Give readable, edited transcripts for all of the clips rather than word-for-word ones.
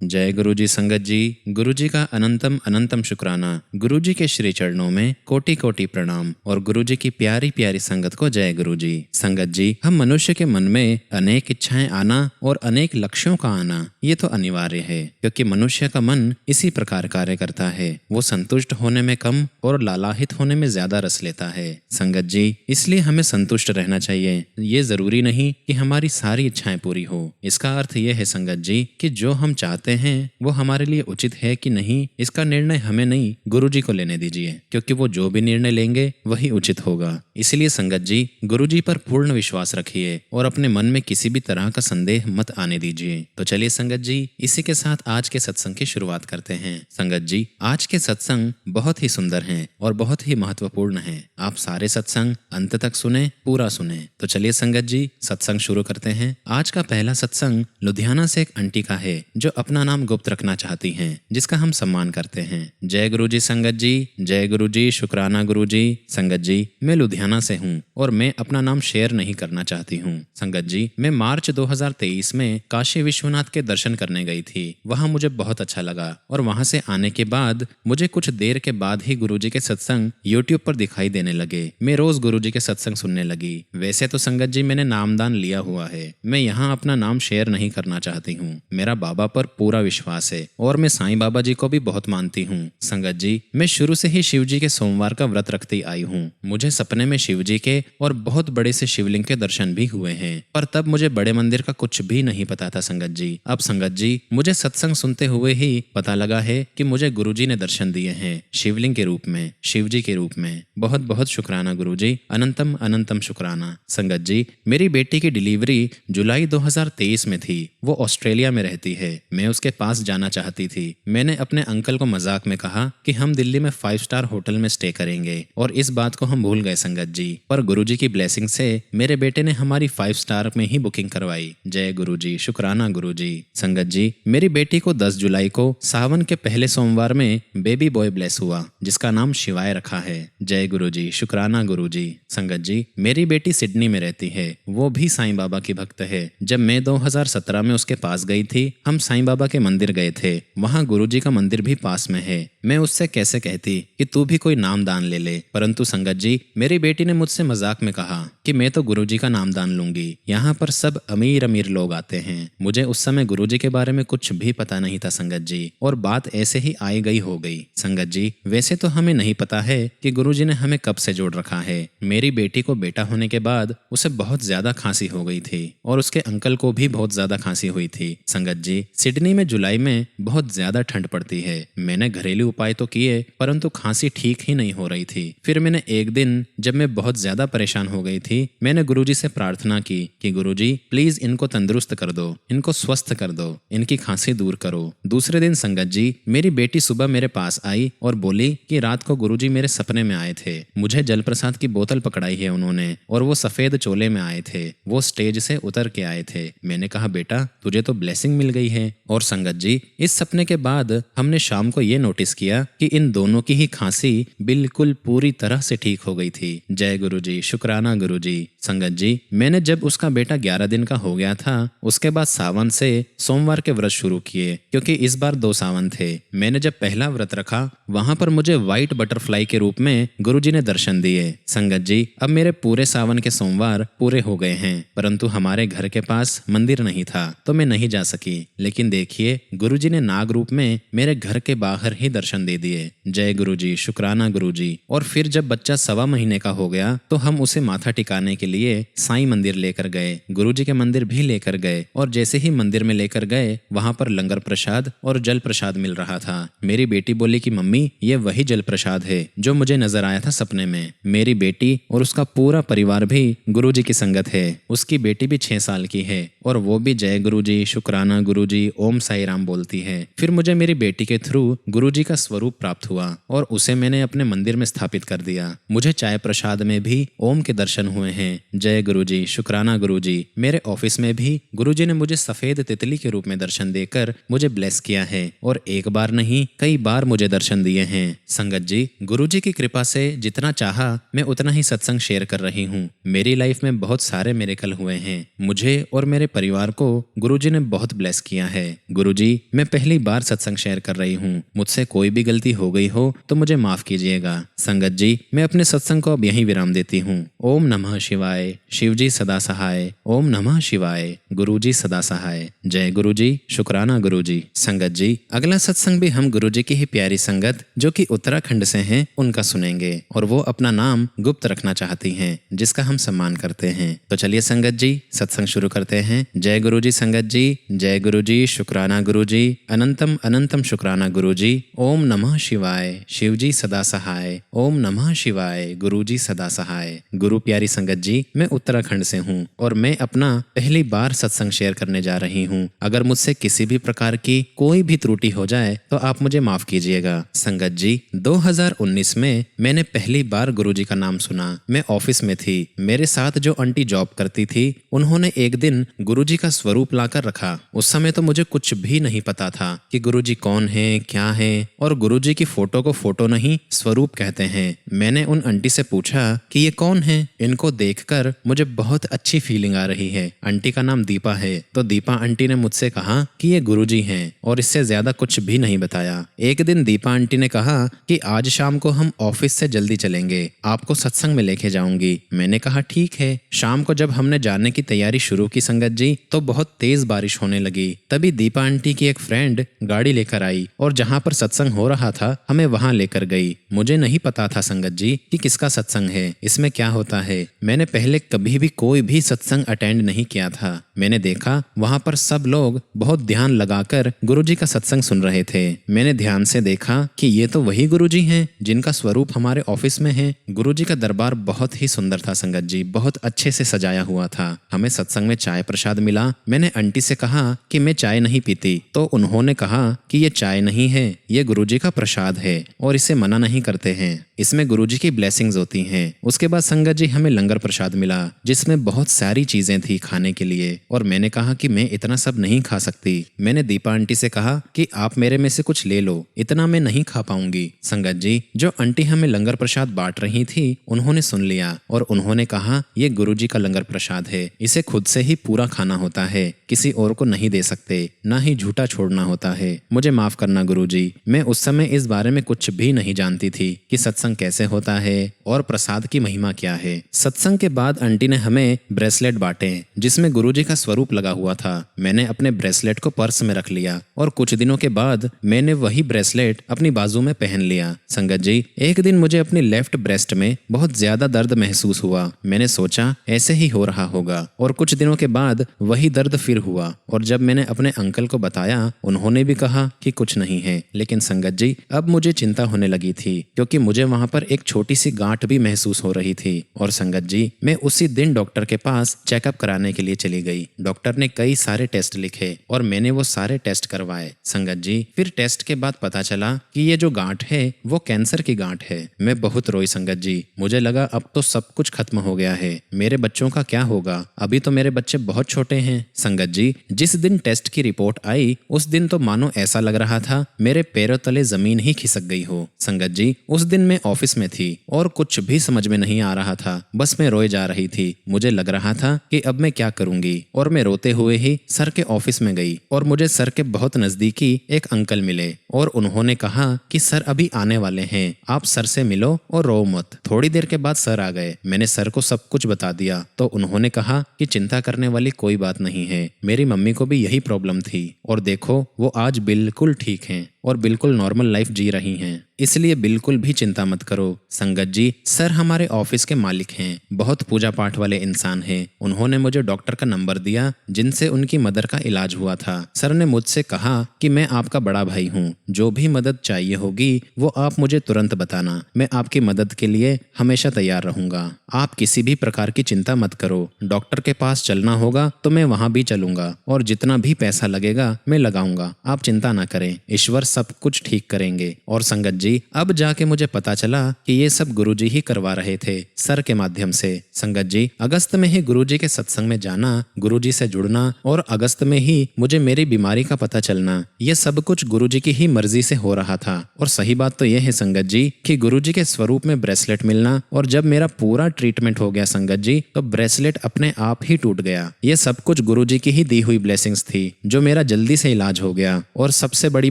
जय गुरु जी संगत जी। गुरु जी का अनंतम अनंतम शुक्राना। गुरु जी के श्री चरणों में कोटि कोटि प्रणाम और गुरु जी की प्यारी प्यारी संगत को जय गुरु जी। संगत जी, हम मनुष्य के मन में अनेक इच्छाएं आना और अनेक लक्ष्यों का आना ये तो अनिवार्य है, क्योंकि मनुष्य का मन इसी प्रकार कार्य करता है। वो संतुष्ट होने में कम और लालाहित होने में ज्यादा रस लेता है। संगत जी, इसलिए हमें संतुष्ट रहना चाहिए। ये जरूरी नहीं कि हमारी सारी इच्छाएं पूरी हो। इसका अर्थ यह है संगत जी कि जो हम चाहते हैं वो हमारे लिए उचित है कि नहीं, इसका निर्णय हमें नहीं गुरुजी को लेने दीजिए, क्योंकि वो जो भी निर्णय लेंगे वही उचित होगा। इसलिए संगत जी, गुरुजी पर पूर्ण विश्वास रखिए और अपने मन में किसी भी तरह का संदेह मत आने दीजिए। तो चलिए संगत जी, इसी के साथ आज के सत्संग की शुरुआत करते हैं। संगत जी, आज के सत्संग बहुत ही सुंदर हैं और बहुत ही महत्वपूर्ण हैं। आप सारे सत्संग अंत तक सुने, पूरा सुने। तो चलिए संगत जी, सत्संग शुरू करते हैं। आज का पहला सत्संग लुधियाना से एक आंटी का है जो अपना नाम गुप्त रखना चाहती हैं, जिसका हम सम्मान करते हैं। जय गुरु जी संगत जी। जय गुरु जी, शुक्राना गुरु जी। संगत जी, मैं लुधियाना से हूँ और मैं अपना नाम शेयर नहीं करना चाहती हूँ। संगत जी, मैं मार्च 2023 में काशी विश्वनाथ के दर्शन करने गई थी। वहाँ मुझे बहुत अच्छा लगा और वहाँ से आने के बाद मुझे कुछ देर के बाद ही गुरु जी के सत्संग यूट्यूब पर दिखाई देने लगे। मैं रोज गुरु जी के सत्संग सुनने लगी। वैसे तो संगत जी, मैंने नामदान लिया हुआ है। मैं यहाँ अपना नाम शेयर नहीं करना चाहती हूँ। मेरा बाबा पर पूरा विश्वास है और मैं साईं बाबा जी को भी बहुत मानती हूँ। संगत जी, मैं शुरू से ही शिव जी के सोमवार का व्रत रखती आई हूँ। मुझे सपने में शिव जी के और बहुत बड़े से शिवलिंग के दर्शन भी हुए हैं, पर तब मुझे बड़े मंदिर का कुछ भी नहीं पता था संगत जी। अब संगत जी, मुझे सत्संग सुनते हुए ही पता लगा है कि मुझे गुरु जी ने दर्शन दिए हैं, शिवलिंग के रूप में, शिव जी के रूप में। बहुत बहुत शुक्राना गुरु जी, अनंतम अनंतम शुक्राना। संगत जी, मेरी बेटी की डिलीवरी जुलाई 2023 में थी। वो ऑस्ट्रेलिया में रहती है। मैं उसके पास जाना चाहती थी। मैंने अपने अंकल को मजाक में कहा कि हम दिल्ली में 5 स्टार होटल में स्टे करेंगे और इस बात को हम भूल गए संगत जी। पर गुरुजी की ब्लेसिंग से मेरे बेटे ने हमारी 5 स्टार में ही बुकिंग करवाई। जय गुरु जी, शुक्राना गुरु जी। संगत जी, मेरी बेटी को 10 जुलाई को सावन के पहले सोमवार में बेबी बॉय ब्लेस हुआ, जिसका नाम शिवाय रखा है। जय गुरु जी, शुक्राना गुरु जी। संगत जी, मेरी बेटी सिडनी में रहती है। वो भी साईं बाबा की भक्त है। जब मैं 2017 में उसके पास गई थी, हम साईं बाबा के मंदिर गए थे। वहाँ गुरुजी का मंदिर भी पास में है। मैं उससे कैसे कहती कि तू भी कोई नाम दान ले ले, परंतु संगत जी, मेरी बेटी ने मुझसे मजाक में कहा कि मैं तो गुरुजी का नाम दान लूंगी। यहाँ पर सब अमीर अमीर लोग आते हैं। मुझे उस समय गुरुजी के बारे में कुछ भी पता नहीं था संगत जी, और बात ऐसे ही आई गई हो गई। संगत जी, वैसे तो हमें नहीं पता है कि गुरुजी ने हमें कब से जोड़ रखा है। मेरी बेटी को बेटा होने के बाद उसे बहुत ज्यादा खांसी हो गई थी और उसके अंकल को भी बहुत ज्यादा खांसी हुई थी। संगत जी, सिडनी में जुलाई में बहुत ज्यादा ठंड पड़ती है। मैंने घरेलू उपाय तो किए, परंतु खांसी ठीक ही नहीं हो रही थी। फिर मैंने एक दिन, जब मैं बहुत ज्यादा परेशान हो गई थी, मैंने गुरुजी से प्रार्थना की कि गुरुजी प्लीज इनको तंदुरुस्त कर दो, इनको स्वस्थ कर दो, इनकी खांसी दूर करो। दूसरे दिन संगत जी, मेरी बेटी सुबह मेरे पास आई और बोली कि रात को गुरुजी मेरे सपने में आए थे। मुझे जल प्रसाद की बोतल पकड़ाई है उन्होंने और वो सफेद चोले में आए थे। वो स्टेज से उतर के आए थे। मैंने कहा बेटा, तुझे तो ब्लेसिंग मिल गई है। और संगत जी, इस सपने के बाद हमने शाम को ये नोटिस किया कि इन दोनों की ही खांसी बिल्कुल पूरी तरह से ठीक हो गई थी। जय गुरु जी, शुक्राना गुरु जी। संगत जी, मैंने जब उसका बेटा 11 दिन का हो गया था, उसके बाद सावन से सोमवार के व्रत शुरू किए, क्योंकि इस बार 2 सावन थे। मैंने जब पहला व्रत रखा, वहां पर मुझे व्हाइट बटरफ्लाई के रूप में गुरुजी ने दर्शन दिए। संगत जी, अब मेरे पूरे सावन के सोमवार पूरे हो गए हैं, परंतु हमारे घर के पास मंदिर नहीं था तो मैं नहीं जा सकी। लेकिन देखिए, गुरुजी ने नाग रूप में मेरे घर के बाहर ही दर्शन दे दिए। जय गुरु जी, शुक्राना गुरु जी। और फिर जब बच्चा 1.25 महीने का हो गया तो हम उसे माथा टिकाने के लिए साईं मंदिर लेकर गए। गुरुजी के मंदिर भी लेकर गए और जैसे ही मंदिर में लेकर गए, वहां पर लंगर प्रसाद और जल प्रसाद मिल रहा था। मेरी बेटी बोली कि मम्मी, ये वही जल प्रसाद है जो मुझे नजर आया था सपने में। मेरी बेटी और उसका पूरा परिवार भी गुरुजी की संगत है। उसकी बेटी भी 6 साल की है और वो भी जय गुरु जी, शुक्राना गुरु जी, ओम साई राम बोलती है। फिर मुझे मेरी बेटी के थ्रू गुरुजी का स्वरूप प्राप्त हुआ और उसे मैंने अपने मंदिर में स्थापित कर दिया। मुझे चाय प्रसाद में भी ओम के दर्शन हुए हैं। जय गुरुजी, शुक्राना गुरुजी। मेरे ऑफिस में भी गुरुजी ने मुझे सफेद तितली के रूप में दर्शन देकर मुझे ब्लेस किया है और एक बार नहीं कई बार मुझे दर्शन दिए हैं। संगत जी, गुरुजी की कृपा से जितना चाहा मैं उतना ही सत्संग शेयर कर रही हूँ। मेरी लाइफ में बहुत सारे मिरेकल हुए हैं। मुझे और मेरे परिवार को गुरुजी ने बहुत ब्लेस किया है। गुरुजी, मैं पहली बार सत्संग शेयर कर रही हूँ। मुझसे कोई भी गलती हो गई हो तो मुझे माफ कीजिएगा। संगत जी, मैं अपने सत्संग को अब यहीं विराम देती हूँ। ओम नमः शिवाय। शिवजी सदा सहाय। ओम नमः शिवाय। गुरुजी सदा सहाय। जय गुरुजी, शुक्राना गुरुजी। संगत जी, अगला सत्संग भी हम गुरुजी की ही प्यारी संगत जो कि उत्तराखंड से हैं उनका सुनेंगे और वो अपना नाम गुप्त रखना चाहती हैं, जिसका हम सम्मान करते हैं। तो चलिए संगत जी, सत्संग शुरू करते हैं। जय गुरुजी संगत जी। जय गुरुजी, शुक्राना गुरुजी। अनंतम अनंतम शुक्राना गुरुजी। ओम नमः शिवाय। शिवजी सदा सहाय। ओम नमः शिवाय। गुरुजी सदा सहाय। गुरु प्यारी संगत जी, मैं उत्तराखंड से हूँ और मैं अपना पहली बार सत्संग शेयर करने जा रही हूँ। अगर मुझसे किसी भी प्रकार की कोई भी त्रुटि हो जाए तो आप मुझे माफ कीजिएगा। संगत जी, 2019 में मैंने पहली बार गुरुजी का नाम सुना। मैं ऑफिस में थी। मेरे साथ जो आंटी जॉब करती थी उन्होंने एक दिन गुरुजी का स्वरूप लाकर रखा। उस समय तो मुझे कुछ भी नहीं पता था कि गुरुजी कौन है, क्या है, और गुरुजी की फोटो को फोटो नहीं स्वरूप कहते हैं। मैंने उन आंटी से पूछा कि ये कौन है। इनको देखकर मुझे बहुत अच्छी फीलिंग आ रही है। आंटी का नाम दीपा है। तो दीपा आंटी ने मुझसे कहा कि ये गुरुजी हैं और इससे ज्यादा कुछ भी नहीं बताया। एक दिन दीपा आंटी ने कहा कि आज शाम को हम ऑफिस से जल्दी चलेंगे, आपको सत्संग में लेके जाऊंगी। मैंने कहा ठीक है। शाम को जब हमने जाने की तैयारी शुरू की संगत जी, तो बहुत तेज बारिश होने लगी। तभी दीपा आंटी की एक फ्रेंड गाड़ी लेकर आई और जहाँ पर सत्संग हो रहा था हमें वहाँ लेकर गई। मुझे नहीं पता था संगत जी कि किसका सत्संग है, इसमें क्या होता है। मैंने पहले कभी भी कोई भी सत्संग अटेंड नहीं किया था। मैंने देखा वहाँ पर सब लोग बहुत ध्यान लगाकर गुरुजी का सत्संग सुन रहे थे। मैंने ध्यान से देखा कि ये तो वही गुरुजी हैं जिनका स्वरूप हमारे ऑफिस में है। गुरुजी का दरबार बहुत ही सुंदर था संगत जी, बहुत अच्छे से सजाया हुआ था। हमें सत्संग में चाय प्रसाद मिला। मैंने आंटी से कहा कि मैं चाय नहीं पीती, तो उन्होंने कहा कि ये चाय नहीं है, ये गुरुजी का प्रसाद है और इसे मना नहीं करते हैं, इसमें गुरुजी की ब्लेसिंग्स होती हैं। उसके बाद संगत जी हमें लंगर प्रसाद मिला जिसमें बहुत सारी चीजें थी खाने के लिए और मैंने कहा कि मैं इतना सब नहीं खा सकती। मैंने दीपा आंटी से कहा कि आप मेरे में से कुछ ले लो, इतना मैं नहीं खा पाऊंगी। संगत जी, जो आंटी हमें लंगर प्रसाद बांट रही थी उन्होंने सुन लिया और उन्होंने कहा ये गुरुजी का लंगर प्रसाद है, इसे खुद से ही पूरा खाना होता है, किसी और को नहीं दे सकते, ना ही झूठा छोड़ना होता है। मुझे माफ करना गुरुजी, मैं उस समय इस बारे में कुछ भी नहीं जानती थी कि सत्संग कैसे होता है और प्रसाद की महिमा क्या है। सत्संग के बाद आंटी ने हमें ब्रेसलेट बांटे जिसमें गुरुजी का स्वरूप लगा हुआ था। मैंने अपने ब्रेसलेट को पर्स में रख लिया और कुछ दिनों के बाद मैंने वही ब्रेसलेट अपनी बाजू में पहन लिया। संगत जी, एक दिन मुझे अपनी लेफ्ट ब्रेस्ट में बहुत ज्यादा दर्द महसूस हुआ। मैंने सोचा ऐसे ही हो रहा होगा और कुछ दिनों के बाद वही दर्द फिर हुआ और जब मैंने अपने अंकल को बताया उन्होंने भी कहा कि कुछ नहीं है। लेकिन संगत जी, अब मुझे चिंता होने लगी थी क्योंकि मुझे वहां पर एक छोटी सी गांठ भी महसूस हो रही थी। और संगत जी, मैं उसी दिन डॉक्टर के पास चेकअप कराने के लिए चली गई। डॉक्टर ने कई सारे टेस्ट लिखे और मैंने वो सारे टेस्ट करवाए। संगत जी, फिर टेस्ट के बाद पता चला कि ये जो गांठ है वो कैंसर की गांठ है। मैं बहुत रोई संगत जी, मुझे लगा अब तो सब कुछ खत्म हो गया है, मेरे बच्चों का क्या होगा, अभी तो मेरे बच्चे बहुत छोटे हैं। संगत जी, जिस दिन टेस्ट की रिपोर्ट आई उस दिन तो मानो ऐसा लग रहा था मेरे पैरों तले जमीन ही खिसक गई हो। संगत जी, उस दिन मैं ऑफिस में थी और कुछ भी समझ में नहीं आ रहा था, बस मैं रोए जा रही थी। मुझे लग रहा था कि अब मैं क्या करूंगी और मैं रोते हुए ही सर के ऑफिस में गई और मुझे सर के बहुत नजदीकी एक अंकल मिले और उन्होंने कहा कि सर अभी आने वाले हैं, आप सर से मिलो और रो मत। थोड़ी देर के बाद सर आ गए। मैंने सर को सब कुछ बता दिया तो उन्होंने कहा कि चिंता करने वाली कोई बात नहीं है, मेरी मम्मी को भी यही प्रॉब्लम थी और देखो वो आज बिल्कुल ठीक हैं और बिल्कुल नॉर्मल लाइफ जी रही हैं। इसलिए बिल्कुल भी चिंता मत करो। संगत जी, सर हमारे ऑफिस के मालिक हैं, बहुत पूजा पाठ वाले इंसान हैं। उन्होंने मुझे डॉक्टर का नंबर दिया जिनसे उनकी मदर का इलाज हुआ था। सर ने मुझसे कहा कि मैं आपका बड़ा भाई हूँ, जो भी मदद चाहिए होगी वो आप मुझे तुरंत बताना। मैं आपकी मदद के लिए हमेशा तैयार रहूंगा। आप किसी भी प्रकार की चिंता मत करो। डॉक्टर के पास चलना होगा तो मैं वहां भी चलूंगा और जितना भी पैसा लगेगा मैं लगाऊंगा। आप चिंता ना करें, ईश्वर सब कुछ ठीक करेंगे। और संगत जी, अब जाके मुझे पता चला कि ये सब गुरुजी ही करवा रहे थे सर के माध्यम से। संगत जी, अगस्त में ही गुरुजी के सत्संग में जाना, गुरुजी से जुड़ना और अगस्त में ही मुझे मेरी बीमारी का पता चलना, ये सब कुछ गुरुजी की ही मर्जी से हो रहा था। और सही बात तो यह है संगत जी कि गुरुजी के स्वरूप में ब्रेसलेट मिलना, और जब मेरा पूरा ट्रीटमेंट हो गया संगत जी, तो ब्रेसलेट अपने आप ही टूट गया। ये सब कुछ गुरुजी की ही दी हुई ब्लेसिंग्स थी जो मेरा जल्दी से इलाज हो गया। और सबसे बड़ी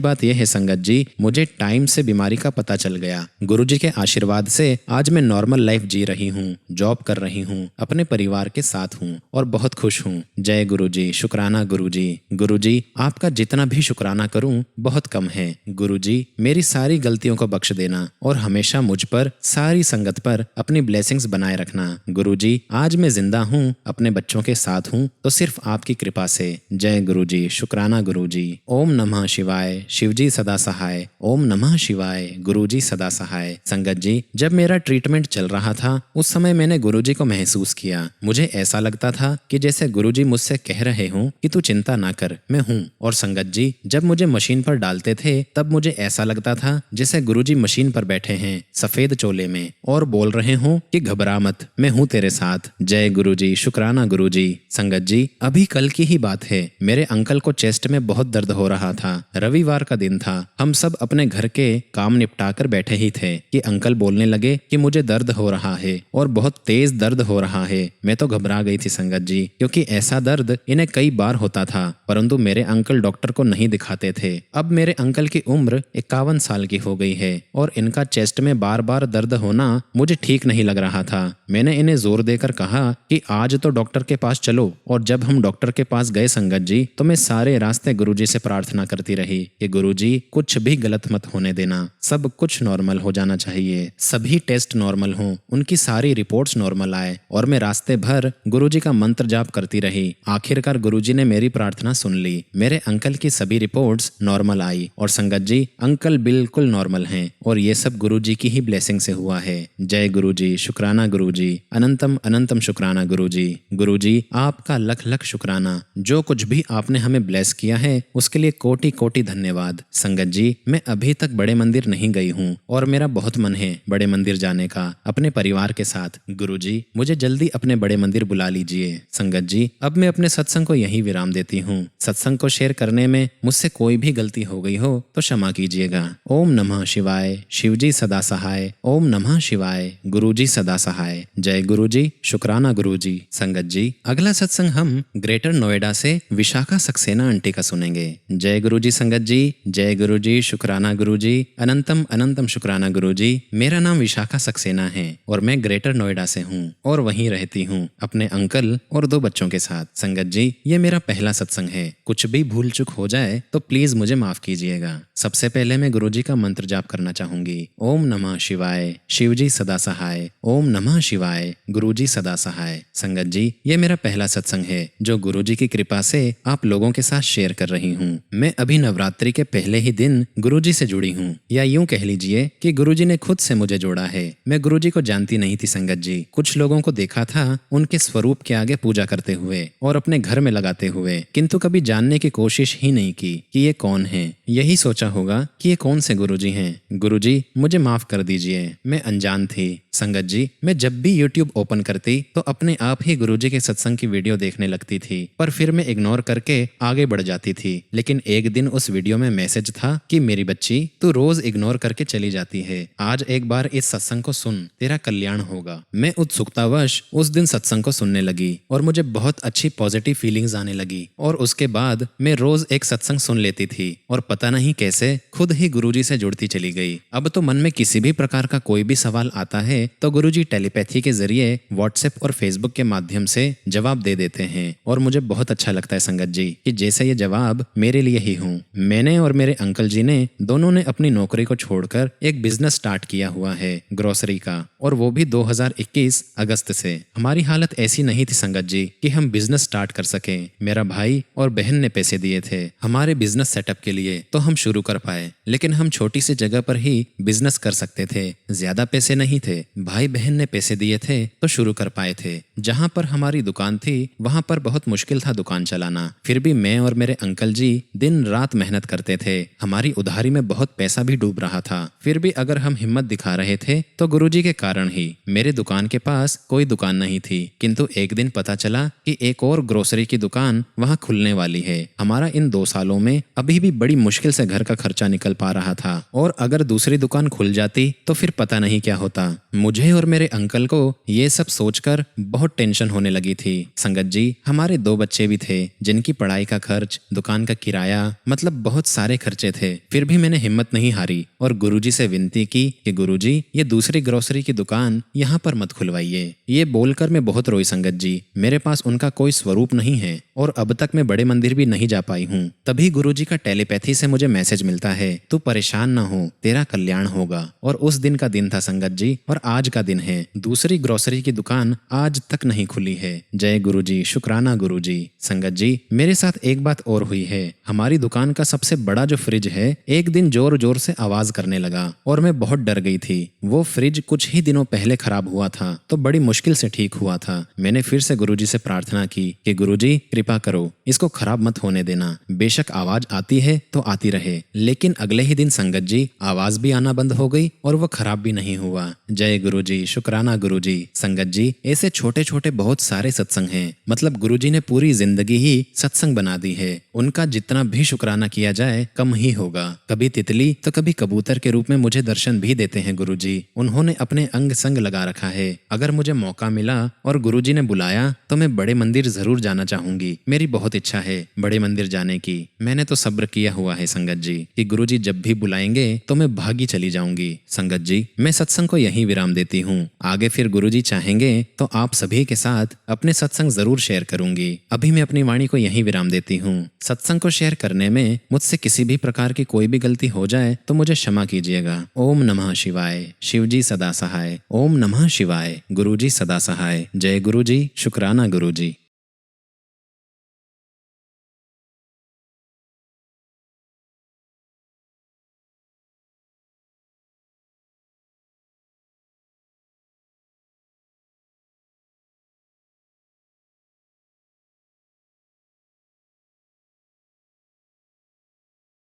बात यह है संगत जी, मुझे टाइम से बीमारी का पता चल गया। गुरुजी के आशीर्वाद से आज मैं नॉर्मल लाइफ जी रही हूँ, जॉब कर रही हूँ, अपने परिवार के साथ हूँ और बहुत खुश हूँ। जय गुरुजी, शुक्राना गुरुजी। गुरुजी, आपका जितना भी शुक्राना करूँ बहुत कम है। गुरुजी, मेरी सारी गलतियों को बख्श देना और हमेशा मुझ पर, सारी संगत पर अपनी ब्लेसिंग्स बनाए रखना। गुरुजी, आज मैं जिंदा हूँ, अपने बच्चों के साथ हूँ, तो सिर्फ आपकी कृपा से। जय गुरुजी, शुक्राना गुरुजी। ओम नमः शिवाय, शिवजी सदा सहाय। ओम नमः शिवाय, गुरुजी सदा सहाय। संगत जी, जब मेरा ट्रीटमेंट चल रहा था उस समय मैंने गुरुजी को महसूस किया। मुझे ऐसा लगता था कि जैसे गुरुजी मुझसे कह रहे हों कि तू चिंता ना कर, मैं हूँ। और संगत जी, जब मुझे मशीन पर डालते थे तब मुझे ऐसा लगता था जैसे गुरुजी मशीन पर बैठे हैं सफेद चोले में और बोल रहे हों कि घबरा मत, मैं हूँ तेरे साथ। जय गुरुजी, शुक्राना गुरुजी। संगत जी, अभी कल की ही बात है, मेरे अंकल को चेस्ट में बहुत दर्द हो रहा था। रविवार का दिन था, हम सब अपने घर के काम निपटाकर बैठे ही थे कि अंकल बोलने लगे कि मुझे दर्द हो रहा है और बहुत तेज दर्द हो रहा है। मैं तो घबरा गई थी संगत जी, क्योंकि ऐसा दर्द इन्हें कई बार होता था, परंतु मेरे अंकल डॉक्टर को नहीं दिखाते थे। अब मेरे अंकल की उम्र 51 साल की हो गई है और इनका चेस्ट में बार बार दर्द होना मुझे ठीक नहीं लग रहा था। मैंने इन्हें जोर देकर कहा कि आज तो डॉक्टर के पास चलो। और जब हम डॉक्टर के पास गए संगत जी, तो मैं सारे रास्ते गुरुजी से प्रार्थना करती रही कि गुरुजी कुछ भी गलत मत होने देना, सब कुछ नॉर्मल हो जाना चाहिए, सभी टेस्ट नॉर्मल हों, उनकी सारी रिपोर्ट्स नॉर्मल आए। और मैं रास्ते भर गुरुजी का मंत्र जाप करती रही। आखिरकार गुरुजी ने मेरी प्रार्थना सुन ली, मेरे अंकल की सभी रिपोर्ट्स नॉर्मल आई। और संगत जी, अंकल बिल्कुल नॉर्मल हैं और ये सब गुरुजी की ही ब्लेसिंग से हुआ है। जय गुरुजी, शुक्राना गुरुजी। अनंतम अनंतम शुक्राना गुरुजी। गुरुजी, आपका लख लख शुक्राना। जो कुछ भी आपने हमें ब्लेस किया है उसके लिए कोटि कोटि धन्यवाद। संगत जी, मैं अभी तक बड़े मंदिर नहीं गई हूँ और मेरा बहुत मन है बड़े मंदिर जाने का अपने परिवार के साथ। गुरुजी, मुझे जल्दी अपने बड़े मंदिर बुला लीजिए। संगत जी, अब मैं अपने सत्संग को यहीं विराम देती हूँ। सत्संग को शेयर करने में मुझसे कोई भी गलती हो गई हो तो क्षमा कीजिएगा। ओम नमः शिवाय, शिवजी सदा सहाय। ओम नमः शिवाय, गुरुजी सदा सहाय। जय गुरुजी, शुक्राना गुरुजी। संगत जी, अगला सत्संग हम ग्रेटर नोएडा से विशाखा सक्सेना आंटी का सुनेंगे। जय गुरुजी संगत जी। जय गुरुजी, शुक्राना गुरुजी। अनंतम अनंतम शुक्राना गुरुजी। मेरा नाम विशाखा सक्सेना है और मैं ग्रेटर नोएडा से हूँ और वहीं रहती हूँ अपने अंकल और 2 बच्चों के साथ। संगत जी, ये मेरा पहला सत्संग है, कुछ भी भूल चूक हो जाए तो प्लीज मुझे माफ कीजिएगा। सबसे पहले मैं गुरुजी का मंत्र जाप करना चाहूंगी। ओम नमः शिवाय, शिवजी सदा सहाय। ओम नमः शिवाय, गुरुजी सदा सहाय। संगत जी, ये मेरा पहला सत्संग है जो गुरुजी की कृपा से आप लोगों के साथ शेयर कर रही हूँ। मैं अभी नवरात्रि के पहले ही दिन गुरुजी से जुड़ी हूँ, या यूं कह लीजिए कि गुरुजी ने खुद से मुझे जोड़ा है। मैं गुरुजी को जानती नहीं थी संगत जी, कुछ लोगों को देखा था उनके स्वरूप के आगे पूजा करते हुए और अपने घर में लगाते हुए, किंतु कभी जानने की कोशिश ही नहीं की कि ये कौन है। यही सोचा होगा कि ये कौन से गुरुजी हैं। गुरुजी, मुझे माफ कर दीजिए, मैं अनजान थी। संगत जी, मैं जब भी YouTube ओपन करती तो अपने आप ही गुरुजी के सत्संग की वीडियो देखने लगती थी, पर फिर मैं इग्नोर करके आगे बढ़ जाती थी। लेकिन एक दिन उस वीडियो में मैसेज था कि मेरी बच्ची, तू रोज इग्नोर करके चली जाती है, आज एक बार इस सत्संग को सुन, तेरा कल्याण होगा। मैं उत्सुकतावश उस दिन सत्संग को सुनने लगी और मुझे बहुत अच्छी पॉजिटिव फीलिंग्स आने लगी और उसके बाद मैं रोज एक सत्संग सुन लेती थी और पता नहीं कैसे खुद ही गुरुजी से जुड़ती चली गई। अब तो मन में किसी भी प्रकार का कोई भी सवाल आता है तो गुरुजी टेलीपैथी के जरिए व्हाट्सएप और फेसबुक के माध्यम से जवाब दे देते हैं और मुझे बहुत अच्छा लगता है संगत जी कि जैसे ये जवाब मेरे लिए ही हूँ। मैंने और मेरे अंकल जी ने दोनों ने अपनी नौकरी को छोड़कर एक बिजनेस स्टार्ट किया हुआ है ग्रोसरी का, और वो भी 2021 अगस्त से। हमारी हालत ऐसी नहीं थी संगत जी कि हम बिजनेस स्टार्ट कर सके। मेरा भाई और बहन ने पैसे दिए थे हमारे बिजनेस सेटअप के लिए, तो हम शुरू कर पाए। लेकिन हम छोटी सी जगह पर ही बिजनेस कर सकते थे, ज्यादा पैसे नहीं थे। भाई बहन ने पैसे दिए थे तो शुरू कर पाए थे। जहाँ पर हमारी दुकान थी वहाँ पर बहुत मुश्किल था दुकान चलाना, फिर भी मैं और मेरे अंकल जी दिन रात मेहनत करते थे। हमारी उधारी में बहुत पैसा भी डूब रहा था, फिर भी अगर हम हिम्मत दिखा रहे थे तो गुरुजी के कारण ही। मेरे दुकान के पास कोई दुकान नहीं थी, किंतु एक दिन पता चला कि एक और ग्रोसरी की दुकान वहाँ खुलने वाली है। हमारा इन 2 सालों में अभी भी बड़ी मुश्किल से घर का खर्चा निकल पा रहा था, और अगर दूसरी दुकान खुल जाती तो फिर पता नहीं क्या होता। मुझे और मेरे अंकल को ये सब सोचकर बहुत टेंशन होने लगी थी। संगत जी, हमारे 2 बच्चे भी थे जिनकी पढ़ाई का खर्च, दुकान का किराया, मतलब बहुत सारे खर्चे थे। फिर भी मैंने हिम्मत नहीं हारी और गुरुजी से विनती की कि गुरुजी, ये दूसरी ग्रोसरी की दुकान यहाँ पर मत खुलवाइए। ये बोलकर मैं बहुत रोई संगत जी। मेरे पास उनका कोई स्वरूप नहीं है और अब तक मैं बड़े मंदिर भी नहीं जा पाई हूँ। तभी गुरुजी का टेलीपैथी से मुझे मैसेज मिलता है, तू परेशान ना हो, तेरा कल्याण होगा। और उस दिन का दिन था संगत जी, और आज का दिन है। दूसरी ग्रोसरी की दुकान आज तक नहीं खुली है। जय गुरुजी, शुक्राना गुरुजी। संगत जी, मेरे साथ एक बात और हुई है। हमारी दुकान का सबसे बड़ा जो फ्रिज है, एक दिन जोर जोर से आवाज करने लगा और मैं बहुत डर गई थी। वो फ्रिज कुछ ही दिनों पहले खराब हुआ था, तो बड़ी मुश्किल से ठीक हुआ था। मैंने फिर से गुरुजी से प्रार्थना की कि गुरुजी कृपा करो, इसको खराब मत होने देना। बेशक आवाज आती है तो आती रहे। लेकिन अगले ही दिन संगत जी, आवाज भी आना बंद हो गई और वो खराब भी नहीं हुआ। जय गुरुजी, शुक्राना गुरुजी। संगत जी, ऐसे छोटे छोटे बहुत सारे सत्संग हैं। मतलब गुरुजी ने पूरी जिंदगी ही सत्संग बना दी है। उनका जितना भी शुक्राना किया जाए कम ही होगा। कभी तितली तो कभी कबूतर के रूप में मुझे दर्शन भी देते हैं गुरुजी। उन्होंने अपने अंग संग लगा रखा है। अगर मुझे मौका मिला और गुरुजी ने बुलाया तो मैं बड़े मंदिर जरूर जाना चाहूंगी। मेरी बहुत इच्छा है बड़े मंदिर जाने की। मैंने तो सब्र किया हुआ है संगत जी कि गुरुजी जब भी बुलाएंगे तो मैं भागी चली जाऊंगी। संगत जी, मैं सत्संग को यहीं विराम देती हूँ। आगे फिर गुरुजी चाहेंगे तो आप सभी के साथ अपने सत्संग जरूर शेयर करूंगी। अभी मैं अपनी वाणी को यहीं विराम देती हूँ। सत्संग को शेयर करने में मुझसे किसी भी प्रकार की कोई भी गलती हो जाए तो मुझे क्षमा कीजिएगा। ओम नमः शिवाय। शिवजी सदा सहाय। ओम नमः शिवाय। गुरुजी सदा सहाय। जय गुरुजी, शुक्राना गुरुजी।